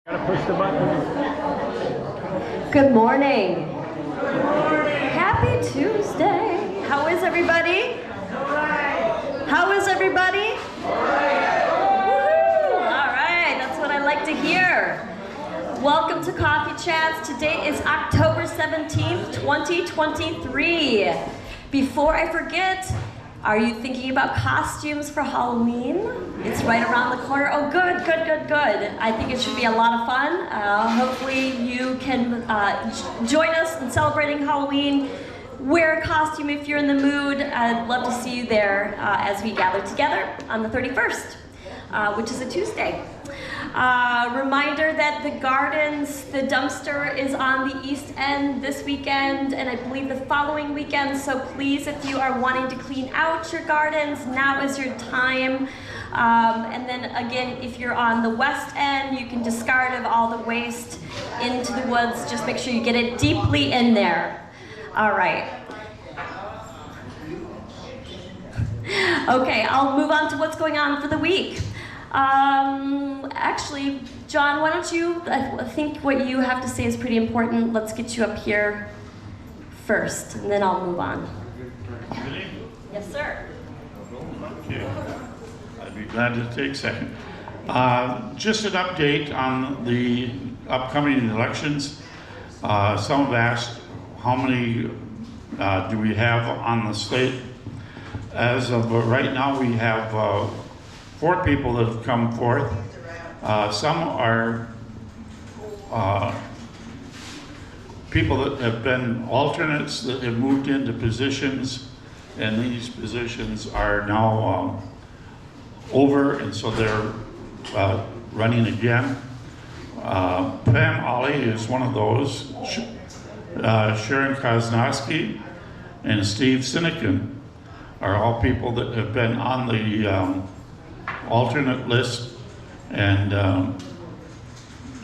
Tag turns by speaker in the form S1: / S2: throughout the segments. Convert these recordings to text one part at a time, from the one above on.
S1: Gotta push the button.
S2: Good morning. Good morning. Happy Tuesday. How is everybody? All right. How is everybody? All right. Woohoo! All right, that's what I like to hear. Welcome to Coffee Chats. Today is October 17th, 2023. Before I forget, are you thinking about costumes for Halloween? It's right around the corner. Oh, good. I think it should be a lot of fun. Hopefully you can join us in celebrating Halloween. Wear a costume if you're in the mood. I'd love to see you there as we gather together on the 31st, which is a Tuesday. Reminder that the gardens, the dumpster is on the east end this weekend and I believe the following weekend, so please, if you are wanting to clean out your gardens, now is your time. And then again, if you're on the west end, you can discard of all the waste into the woods. Just make sure you get it deeply in there. All right. Okay, I'll move on to what's going on for the week. Actually, John, why don't you, I think what you have to say is pretty important. Let's get you up here first, and then I'll move on.
S3: Ready?
S2: Yes, sir.
S3: Okay. I'd be glad to take a second. Just an update on the upcoming elections. Some have asked how many do we have on the slate. As of right now, we have 4 people that have come forth. Some are people that have been alternates that have moved into positions, and these positions are now over, and so they're running again. Pam Ollie is one of those. Sharon Kosnowski and Steve Sinekin are all people that have been on the alternate list and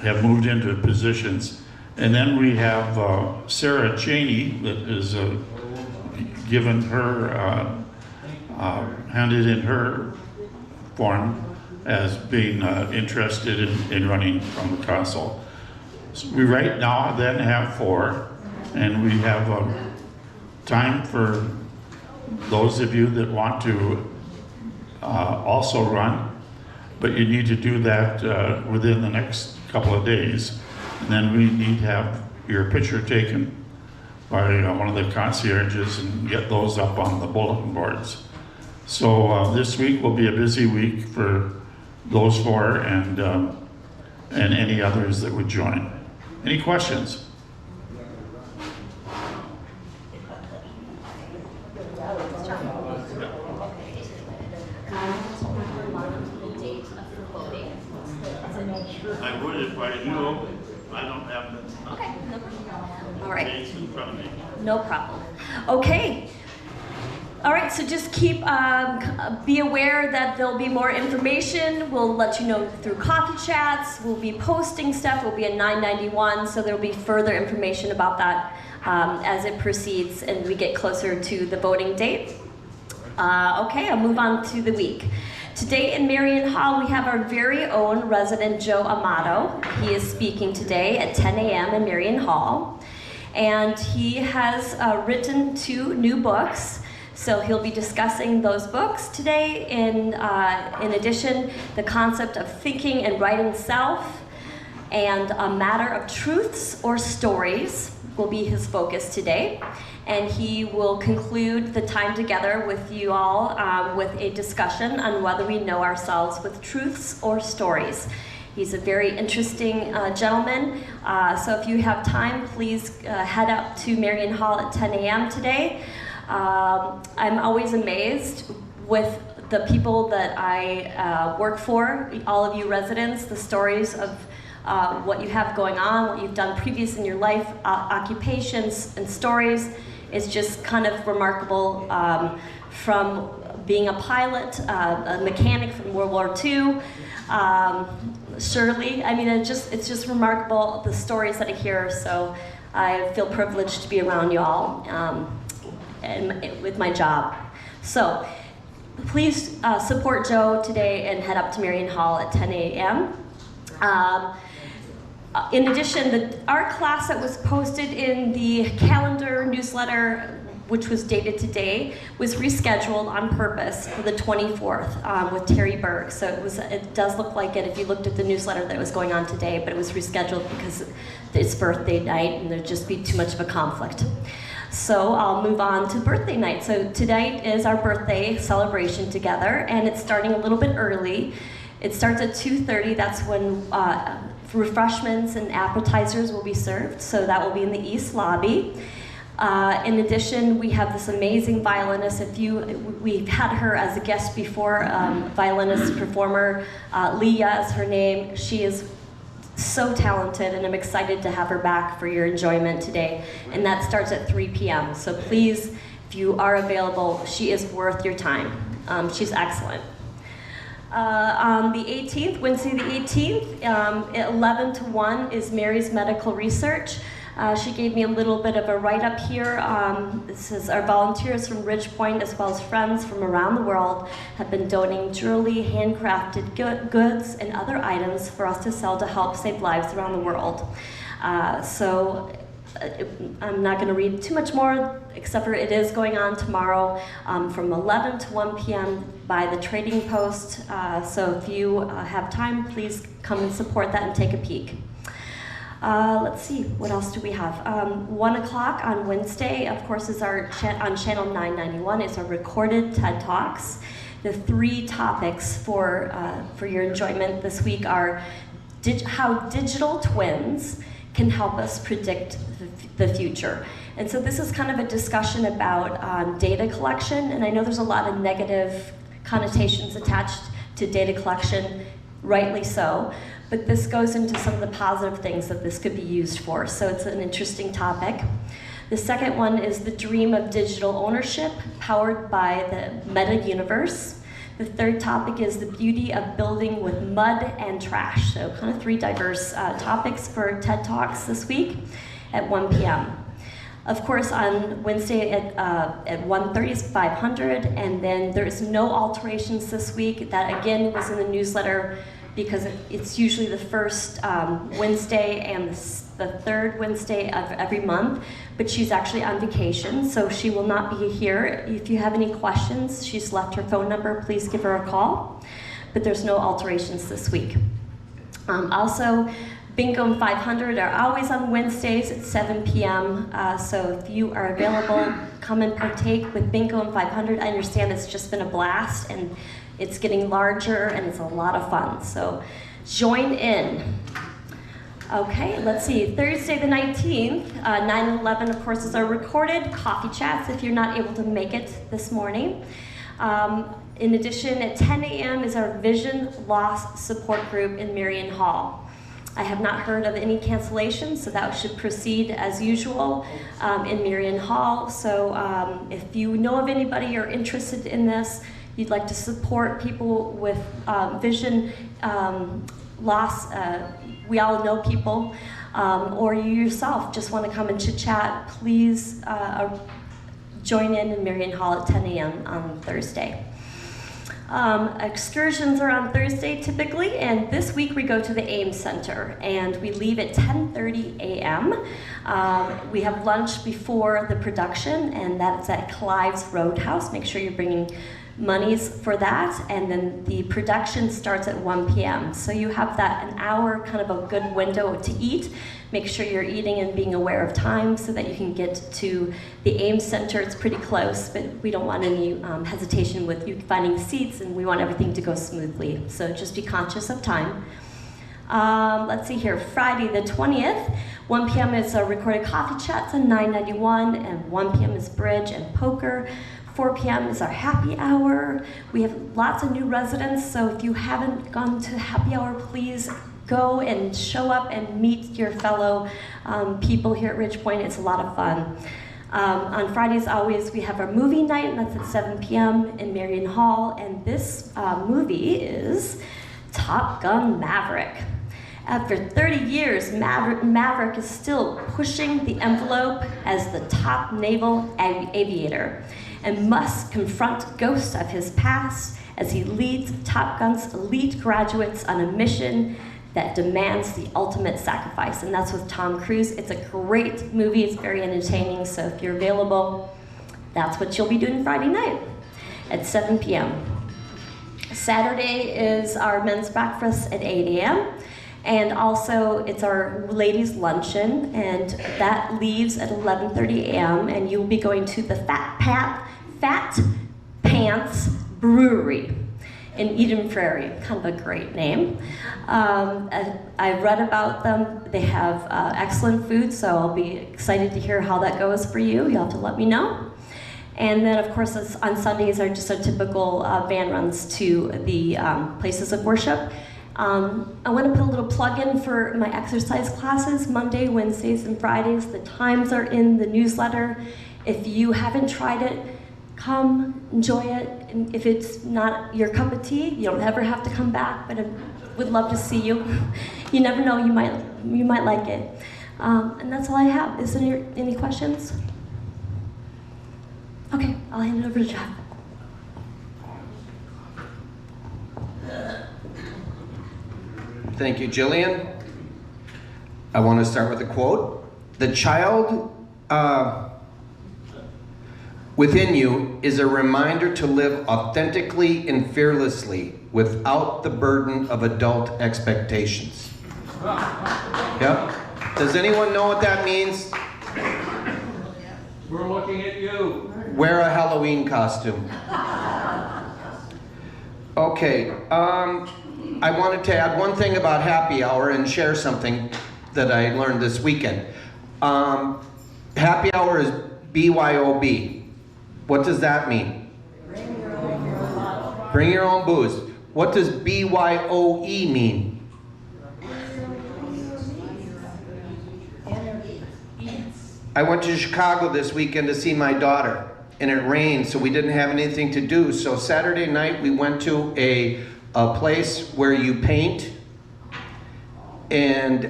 S3: have moved into positions. And then we have Sarah Cheney that is given her, handed in her form as being interested in running from the council. So we right now then have 4, and we have time for those of you that want to also run, but you need to do that within the next couple of days. And then we need to have your picture taken by one of the concierges and get those up on the bulletin boards. So this week will be a busy week for those 4 and any others that would join. Any questions? I would if I knew. I don't have the
S2: Okay, no problem. All right.
S3: dates in front of me.
S2: No problem. Okay. All right, so just keep, be aware that there'll be more information. We'll let you know through Coffee Chats. We'll be posting stuff. We'll be at 991, so there'll be further information about that as it proceeds and we get closer to the voting date. Okay, I'll move on to the week. Today in Marion Hall, we have our very own resident Joe Amato. He is speaking today at 10 a.m. in Marion Hall. And he has written 2 new books. So he'll be discussing those books today. In addition, the concept of thinking and writing self and a matter of truths or stories will be his focus today. And he will conclude the time together with you all with a discussion on whether we know ourselves with truths or stories. He's a very interesting gentleman. So if you have time, please head up to Marion Hall at 10 a.m. today. I'm always amazed with the people that I work for, all of you residents, the stories of what you have going on, what you've done previous in your life, occupations and stories is just kind of remarkable. From being a pilot, a mechanic from World War II, Shirley, I mean, it's just remarkable the stories that I hear, so I feel privileged to be around you all and with my job. So please support Joe today and head up to Marion Hall at 10 a.m. In addition, our class that was posted in the calendar newsletter, which was dated today, was rescheduled on purpose for the 24th with Terry Berg. So it does look like it if you looked at the newsletter that was going on today, but it was rescheduled because it's birthday night and there'd just be too much of a conflict. So I'll move on to birthday night. So tonight is our birthday celebration together, and it's starting a little bit early. It starts at 2:30. That's when refreshments and appetizers will be served. So that will be in the East Lobby. In addition, we have this amazing violinist. We've had her as a guest before, violinist performer, Leah is her name. She is so talented, and I'm excited to have her back for your enjoyment today. And that starts at 3 p.m. So please, if you are available, she is worth your time. She's excellent. On the 18th, Wednesday the 18th, at 11 to 1 is Mary's Medical Research. She gave me a little bit of a write-up here. This is our volunteers from Ridgepoint, as well as friends from around the world, have been donating jewelry, handcrafted goods, and other items for us to sell to help save lives around the world. I'm not going to read too much more, except for it is going on tomorrow from 11 to 1 p.m. by the Trading Post. So if you have time, please come and support that and take a peek. Let's see, what else do we have? 1 o'clock on Wednesday, of course, is on channel 991. It's our recorded TED Talks. The 3 topics for your enjoyment this week are how digital twins can help us predict the future. And so this is kind of a discussion about data collection, and I know there's a lot of negative connotations attached to data collection, rightly so, but this goes into some of the positive things that this could be used for, so it's an interesting topic. The second one is the dream of digital ownership, powered by the meta universe. The third topic is the beauty of building with mud and trash. So kind of 3 diverse topics for TED Talks this week at 1 p.m. Of course, on Wednesday at 1:30 is 500, and then there's no alterations this week. That again was in the newsletter because it's usually the first Wednesday and the third Wednesday of every month, but she's actually on vacation, so she will not be here. If you have any questions, she's left her phone number, please give her a call, but there's no alterations this week. Also, Bingo and 500 are always on Wednesdays at 7 p.m., so if you are available, come and partake with Bingo and 500. I understand it's just been a blast, and it's getting larger, and it's a lot of fun, so join in. Okay, let's see, Thursday the 19th, 9 and 11, of course, is our recorded coffee chats if you're not able to make it this morning. In addition, at 10 a.m. is our Vision Loss Support Group in Marion Hall. I have not heard of any cancellations, so that should proceed as usual in Marion Hall. So if you know of anybody or interested in this, you'd like to support people with vision loss, we all know people, or you yourself just want to come and chit-chat, please join in Marion Hall at 10 a.m. on Thursday. Excursions are on Thursday typically, and this week we go to the Ames Center, and we leave at 10:30 a.m. We have lunch before the production, and that's at Clive's Roadhouse. Make sure you're bringing monies for that, and then the production starts at 1 p.m. So you have that an hour, kind of a good window to eat. Make sure you're eating and being aware of time so that you can get to the Ames Center. It's pretty close, but we don't want any hesitation with you finding seats, and we want everything to go smoothly. So just be conscious of time. Let's see here, Friday the 20th, 1 p.m. is a recorded coffee chats on 991, and 1 p.m. is bridge and poker. 4 p.m. is our happy hour. We have lots of new residents, so if you haven't gone to happy hour, please go and show up and meet your fellow people here at Ridgepoint. It's a lot of fun. On Fridays, always, we have our movie night, and that's at 7 p.m. in Marion Hall, and this movie is Top Gun Maverick. After 30 years, Maverick is still pushing the envelope as the top naval aviator and must confront ghosts of his past as he leads Top Gun's elite graduates on a mission that demands the ultimate sacrifice, and that's with Tom Cruise. It's a great movie, it's very entertaining, so if you're available, that's what you'll be doing Friday night at 7 p.m. Saturday is our men's breakfast at 8 a.m. And also, it's our ladies' luncheon, and that leaves at 11:30 a.m. And you'll be going to the Fat Pants Brewery in Eden Prairie. Kind of a great name. I read about them. They have excellent food, so I'll be excited to hear how that goes for you. You'll have to let me know. And then, of course, on Sundays are just our typical van runs to the places of worship. I want to put a little plug in for my exercise classes, Monday, Wednesdays, and Fridays. The times are in the newsletter. If you haven't tried it, come, enjoy it. And if it's not your cup of tea, you don't ever have to come back, but I would love to see you. You never know, you might like it. And that's all I have. Is there any questions? Okay, I'll hand it over to Jeff.
S1: Thank you, Jillian. I want to start with a quote. The child within you is a reminder to live authentically and fearlessly without the burden of adult expectations. Yep. Does anyone know what that means?
S4: We're looking at you.
S1: Wear a Halloween costume. Okay. I wanted to add one thing about happy hour and share something that I learned this weekend. Happy hour is BYOB. What does that mean? Bring your own booze. What does BYOE mean? I went to Chicago this weekend to see my daughter, and it rained, so we didn't have anything to do. So Saturday night we went to a place where you paint and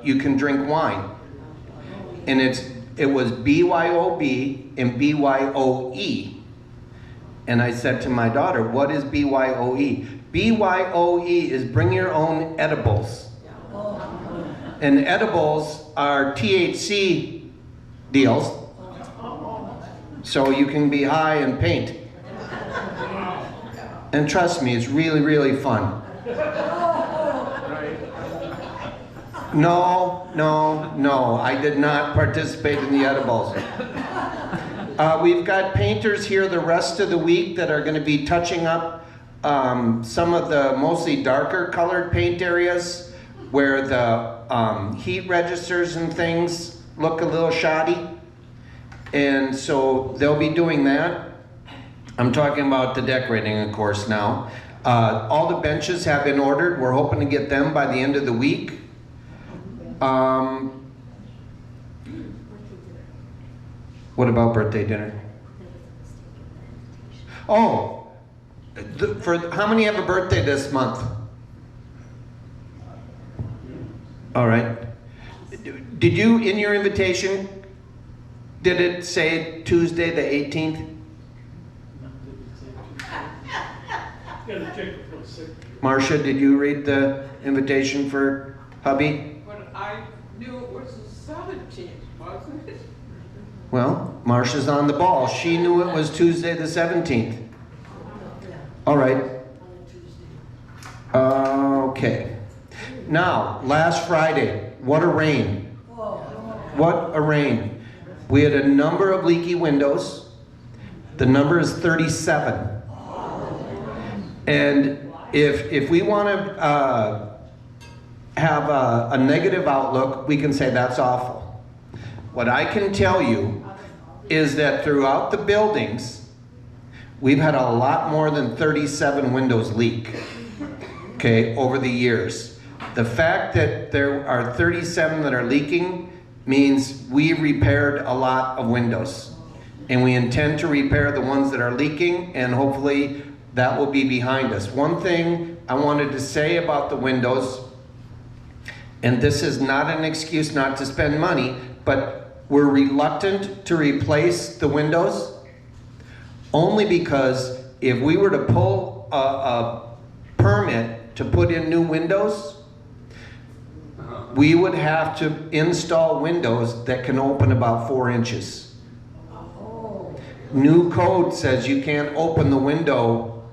S1: you can drink wine. And it was BYOB and BYOE. And I said to my daughter, what is BYOE? BYOE is bring your own edibles. And edibles are THC deals, so you can be high and paint. And trust me, it's really, really fun. No, I did not participate in the edibles. We've got painters here the rest of the week that are going to be touching up some of the mostly darker colored paint areas where the heat registers and things look a little shoddy. And so they'll be doing that. I'm talking about the decorating, of course, now. All the benches have been ordered. We're hoping to get them by the end of the week. What about birthday dinner? Oh, how many have a birthday this month? All right. Did you, in your invitation, did it say Tuesday the 18th? Marcia, did you read the invitation for hubby?
S5: But I knew it was the 17th, wasn't it?
S1: Well, Marcia's on the ball. She knew it was Tuesday the 17th. All right. Okay. Now, last Friday, what a rain. What a rain. We had a number of leaky windows. The number is 37. And if we want to have a negative outlook, we can say that's awful. What I can tell you is that throughout the buildings, we've had a lot more than 37 windows leak, okay, over the years. The fact that there are 37 that are leaking means we repaired a lot of windows. And we intend to repair the ones that are leaking, and hopefully that will be behind us. One thing I wanted to say about the windows, and this is not an excuse not to spend money, but we're reluctant to replace the windows only because if we were to pull a permit to put in new windows, we would have to install windows that can open about 4 inches. New code says you can't open the window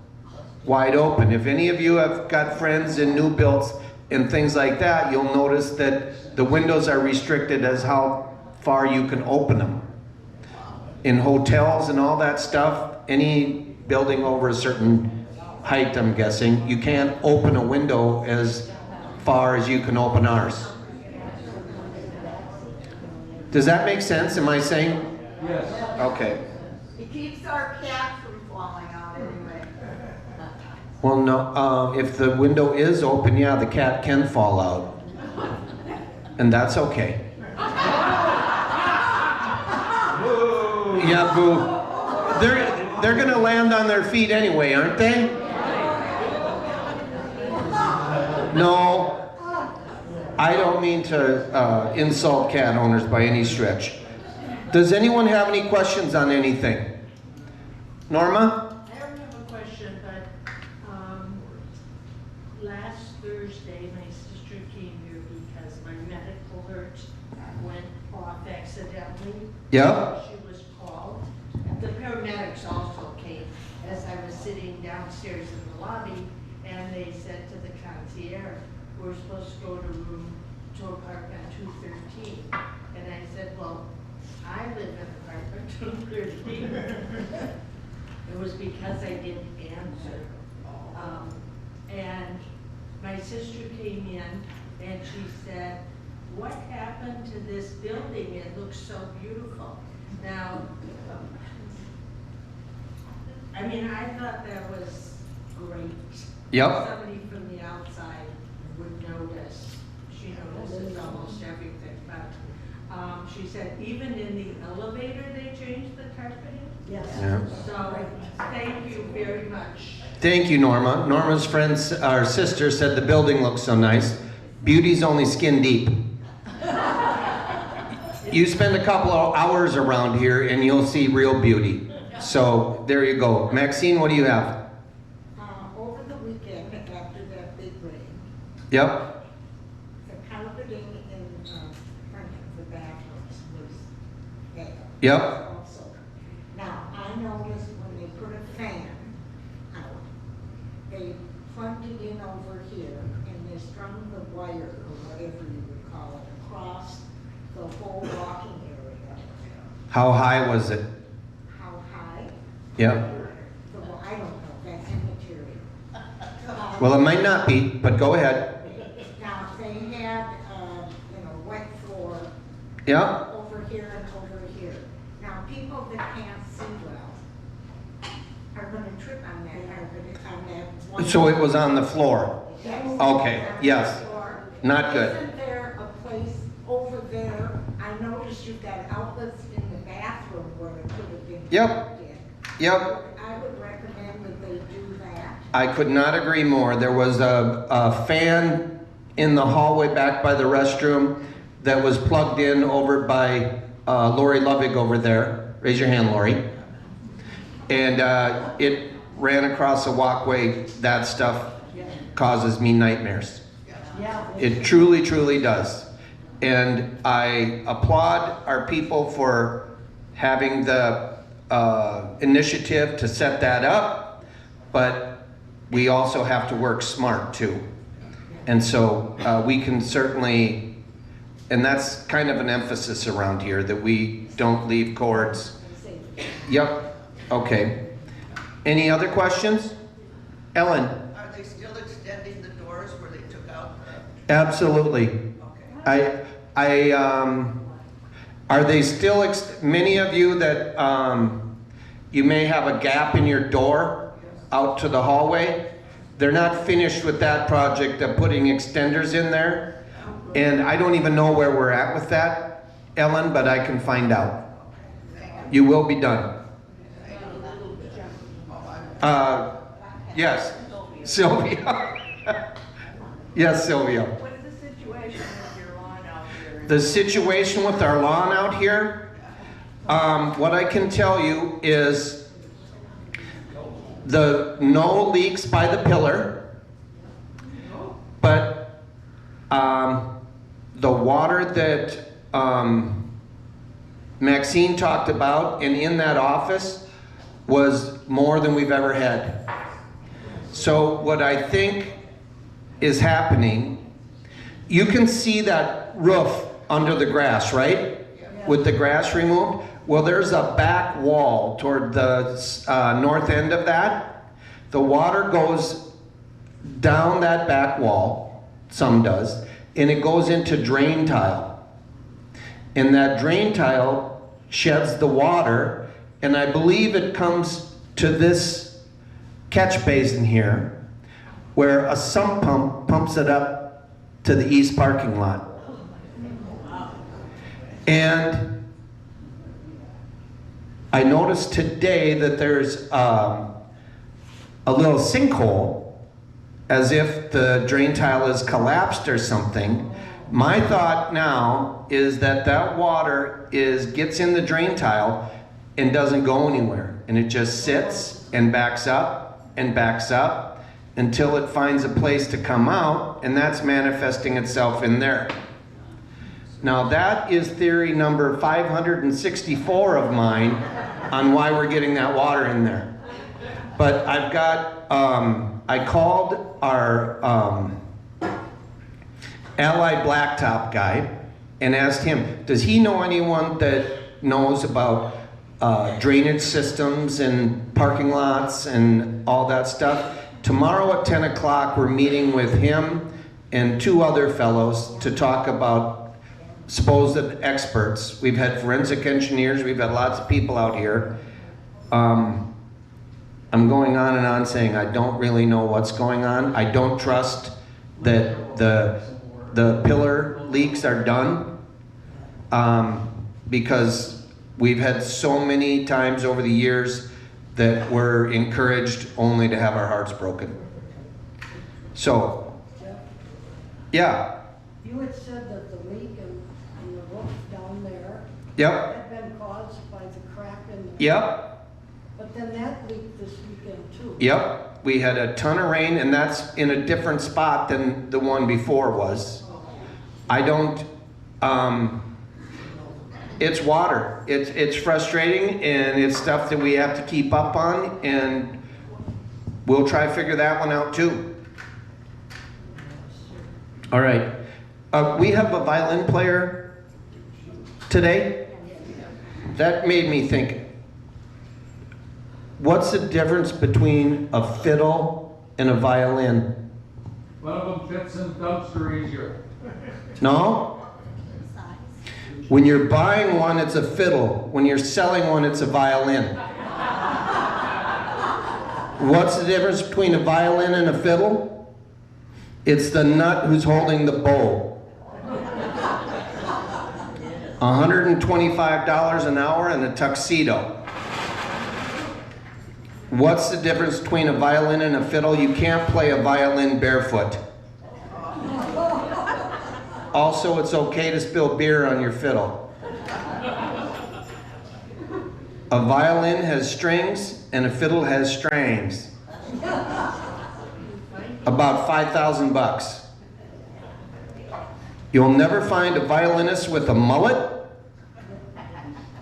S1: wide open. If any of you have got friends in new builds and things like that, you'll notice that the windows are restricted as how far you can open them. In hotels and all that stuff, any building over a certain height, I'm guessing, you can't open a window as far as you can open ours. Does that make sense? Am I saying?
S4: Yes.
S1: Okay.
S6: It keeps our cat from falling out anyway.
S1: Well, no, if the window is open, yeah, the cat can fall out. And that's okay. Yeah, boo. They're gonna land on their feet anyway, aren't they? No, I don't mean to insult cat owners by any stretch. Does anyone have any questions on anything? Norma?
S7: I don't have a question, but last Thursday, my sister came here because my medical alert went off accidentally.
S1: Yep.
S7: She was called. And the paramedics also came as I was sitting downstairs in the lobby, and they said to the concierge, we're supposed to go to apartment 213. And I said, well, I live in apartment 213. It was because I didn't answer. And my sister came in and she said, what happened to this building? It looks so beautiful. Now, I mean, I thought that was great.
S1: Yep.
S7: Somebody from the outside would notice. She notices almost everything, but she said even in the elevator they changed the carpeting.
S6: Yes.
S1: Yeah.
S7: So, thank you very much.
S1: Thank you, Norma. Norma's friends, our sister, said the building looks so nice. Beauty's only skin deep. You spend a couple of hours around here and you'll see real beauty. So there you go. Maxine, what do you have?
S6: Over the weekend, after that big rain,
S1: Yep.
S6: the carpeting in front of the bathrooms was bad.
S1: Yep.
S6: Also. Now, I noticed when they put a fan out, they plugged it in over here and they strung the wire, or whatever you would call it, across the whole walking area.
S1: How high was it?
S6: How high?
S1: Yep.
S6: Well, I don't know, that's immaterial.
S1: Well, it might not be, but go ahead.
S6: Now, they had, wet floor
S1: Yep.
S6: over here and over here. Now, people that can't see well are gonna trip on that carpet, on that one.
S1: So it was on the floor.
S6: Yes.
S1: Okay,
S6: On
S1: yes.
S6: the floor.
S1: Not good.
S6: Isn't there a place over there? I noticed you've got outlets in the bathroom where it could have been.
S1: Yep.
S6: plugged in.
S1: Yep.
S6: I would recommend that they do that.
S1: I could not agree more. There was a fan in the hallway back by the restroom that was plugged in over by Lori Lovig over there. Raise your hand, Lori. And it ran across a walkway. That stuff causes me nightmares. It truly, truly does. And I applaud our people for having the initiative to set that up, but we also have to work smart too. And so we can certainly, and that's kind of an emphasis around here, that we don't leave cords. Yep, okay. Any other questions? Ellen?
S8: Are they still extending the doors where they took out the?
S1: Absolutely.
S8: Okay.
S1: Are they still, many of you that you may have a gap in your door out to the hallway, they're not finished with that project of putting extenders in there. And I don't even know where we're at with that, Ellen, but I can find out. You will be done. Yes, Sylvia. Yes, Sylvia.
S5: What's the situation with your lawn out here?
S1: The situation with our lawn out here, what I can tell you is no leaks by the pillar, but the water that Maxine talked about and in that office was more than we've ever had. So what I think is happening, you can see that roof under the grass, right? With the grass removed. Well, there's a back wall toward the north end of that. The water goes down that back wall, some does, and it goes into drain tile. And that drain tile sheds the water, and I believe it comes to this catch basin here, where a sump pump pumps it up to the east parking lot. And I noticed today that there's a little sinkhole, as if the drain tile is collapsed or something. My thought now is that that water gets in the drain tile and doesn't go anywhere, and it just sits and backs up until it finds a place to come out, and that's manifesting itself in there. Now that is theory number 564 of mine on why we're getting that water in there. But I've got, I called our Allied Blacktop guy and asked him, does he know anyone that knows about drainage systems and parking lots and all that stuff? Tomorrow at 10 o'clock, we're meeting with him and 2 other fellows to talk about supposed experts. We've had forensic engineers, we've had lots of people out here. I'm going on and on saying I don't really know what's going on. I don't trust that the pillar leaks are done, because we've had so many times over the years that we're encouraged only to have our hearts broken. So, yeah.
S4: You had said that the leak in the roof down there
S1: Yep.
S4: had been caused by the crack in the...
S1: Yep.
S4: But then that leaked this weekend too.
S1: Yep. We had a ton of rain, and that's in a different spot than the one before was. I don't, it's water. It's frustrating, and it's stuff that we have to keep up on, and we'll try to figure that one out too. All right. We have a violin player today. That made me think, what's the difference between a fiddle and a violin?
S9: One of them fits in the dumpster easier.
S1: No? When you're buying one, it's a fiddle. When you're selling one, it's a violin. What's the difference between a violin and a fiddle? It's the nut who's holding the bow. $125 an hour and a tuxedo. What's the difference between a violin and a fiddle? You can't play a violin barefoot. Also, it's okay to spill beer on your fiddle. A violin has strings and a fiddle has strings. About 5,000 bucks. You'll never find a violinist with a mullet.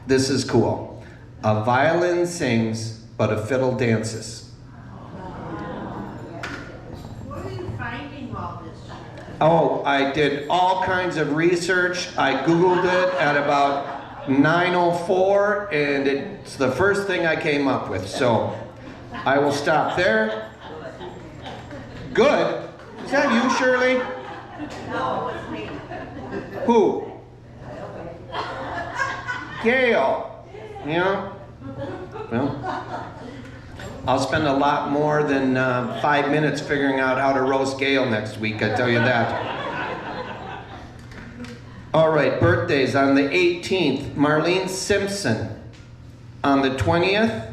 S1: This is cool. A violin sings, but a fiddle dances.
S7: Where are you finding all this?
S1: Oh, I did all kinds of research. I Googled it at about 9:04, and it's the first thing I came up with. So I will stop there. Good. Is that you, Shirley?
S8: No, it's me.
S1: Who? Gail. Yeah? Well, I'll spend a lot more than 5 minutes figuring out how to roast Gail next week, I tell you that. All right, birthdays on the 18th, Marlene Simpson. On the 20th,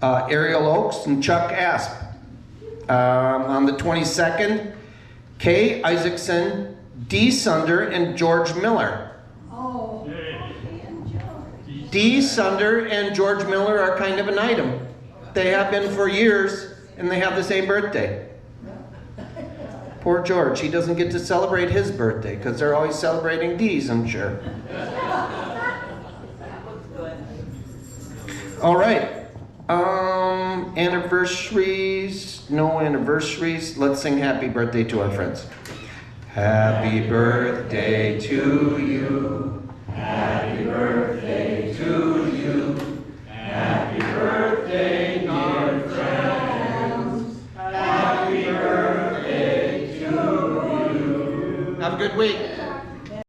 S1: Ariel Oakes and Chuck Asp. On the 22nd, Kay Isaacson, Dee Sunder, and George Miller.
S4: Oh,
S1: Dee Sunder and George Miller are kind of an item. They have been for years, and they have the same birthday. Poor George, he doesn't get to celebrate his birthday because they're always celebrating Dee's, I'm sure. All right. Anniversaries, no anniversaries. Let's sing happy birthday to our friends. Happy birthday to you. Happy birthday to you. Happy birthday, dear friends. Happy birthday to you. Have a good week.